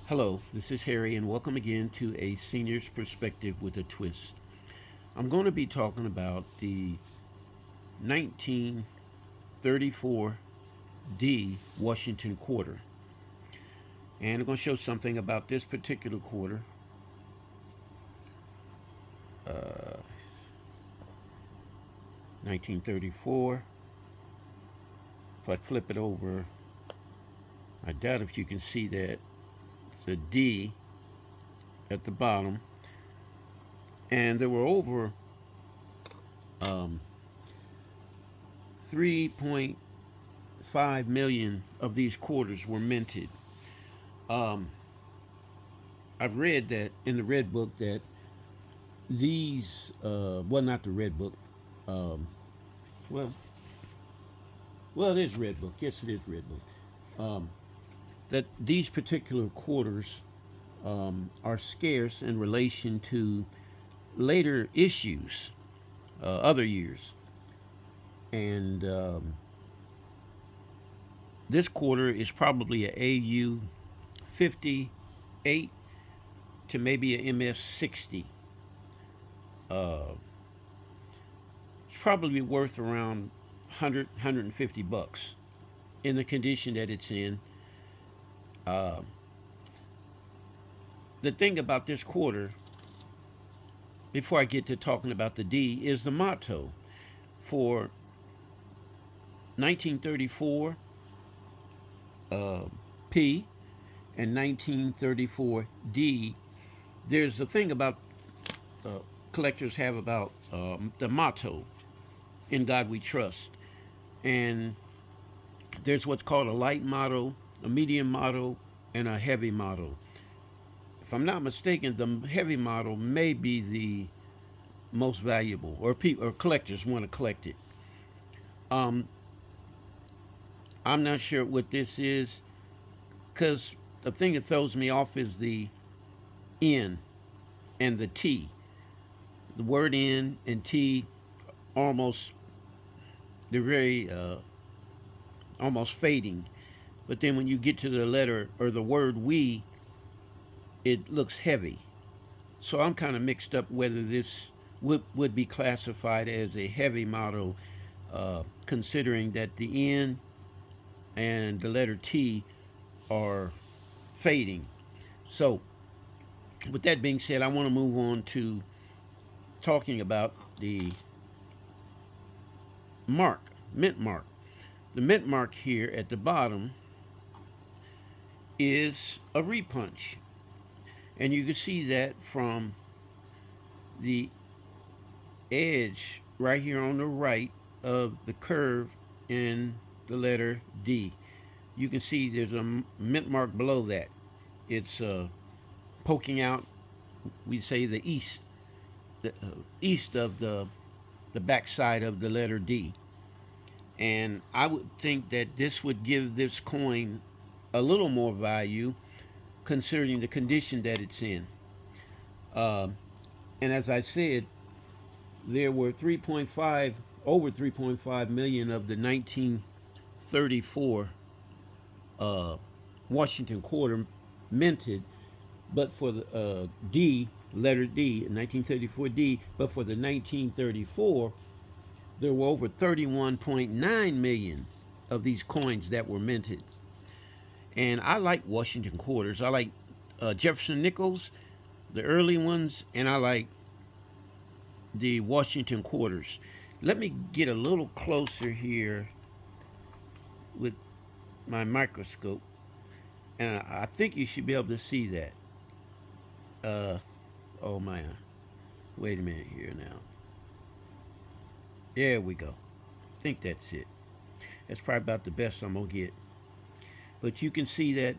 Hello, this is Harry, and welcome again to A Senior's Perspective with a Twist. I'm going to be talking about the 1934 D Washington quarter. And I'm going to show something about this particular quarter. Uh, 1934. If I flip it over, I doubt if you can see that. It's a D at the bottom. And there were over 3.5 million of these quarters were minted. Um, I've read that in the Red Book that these, well, not the Red Book, um, well, it is Red Book. Yes, it is Red Book. That these particular quarters are scarce in relation to later issues, other years. And this quarter is probably a AU 58 to maybe a MS 60. It's probably worth around 150 bucks in the condition that it's in. Uh, the thing about this quarter, before I get to talking about the D, is the motto for 1934 P and 1934 D. There's a thing about collectors have about the motto, "In God We Trust," and there's what's called a light motto, a medium motto, and a heavy motto. If I'm not mistaken, the heavy motto may be the most valuable, or people or collectors want to collect it. Um, I'm not sure what this is because the thing that throws me off is the N and the T. The word N and T almost, they're very almost fading. But then when you get to the letter or the word we, it looks heavy. So I'm kind of mixed up whether this would be classified as a heavy motto, considering that the N and the letter T are fading. So, with that being said, I want to move on to talking about the mark, mint mark. The mint mark here at the bottom is a repunch. And you can see that from the edge right here on the right of the curve in the letter D. You can see there's a mint mark below that. It's poking out, we say the east of the backside of the letter D. And I would think that this would give this coin a little more value considering the condition that it's in. Uh, and as I said, there were over 3.5 million of the 1934 Washington quarter minted, but for the D, letter D, 1934 D, but for the 1934, there were over 31.9 million of these coins that were minted. And I like Washington quarters. I like Jefferson nickels, the early ones, and I like the Washington quarters. Let me get a little closer here with my microscope, and I think you should be able to see that. Oh man, wait a minute here now. There we go. I think that's it. That's probably about the best I'm gonna get. But you can see that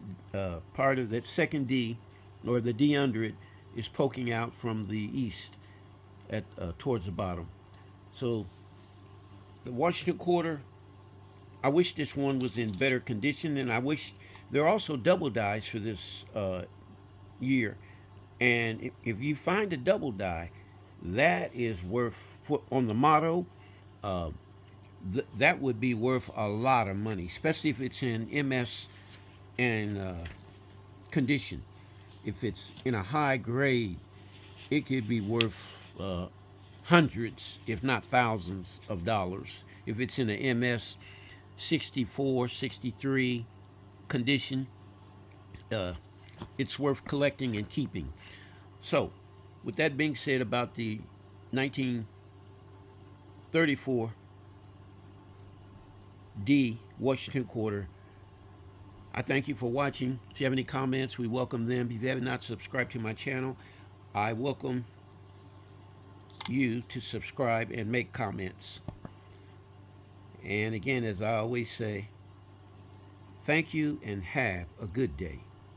part of that second D, or the D under it, is poking out from the east at towards the bottom. So the Washington quarter, I wish this one was in better condition, and I wish there are also double dies for this year. And if you find a double die, that is worth on the motto. Uh, that would be worth a lot of money, especially if it's in MS and condition. If it's in a high grade, it could be worth hundreds, if not thousands of dollars. If it's in an MS 64, 63 condition, uh, it's worth collecting and keeping. So, with that being said about the 1934 D Washington Quarter, I thank you for watching. If you have any comments, we welcome them. If you have not subscribed to my channel, I welcome you to subscribe and make comments. And again, as I always say, thank you and have a good day.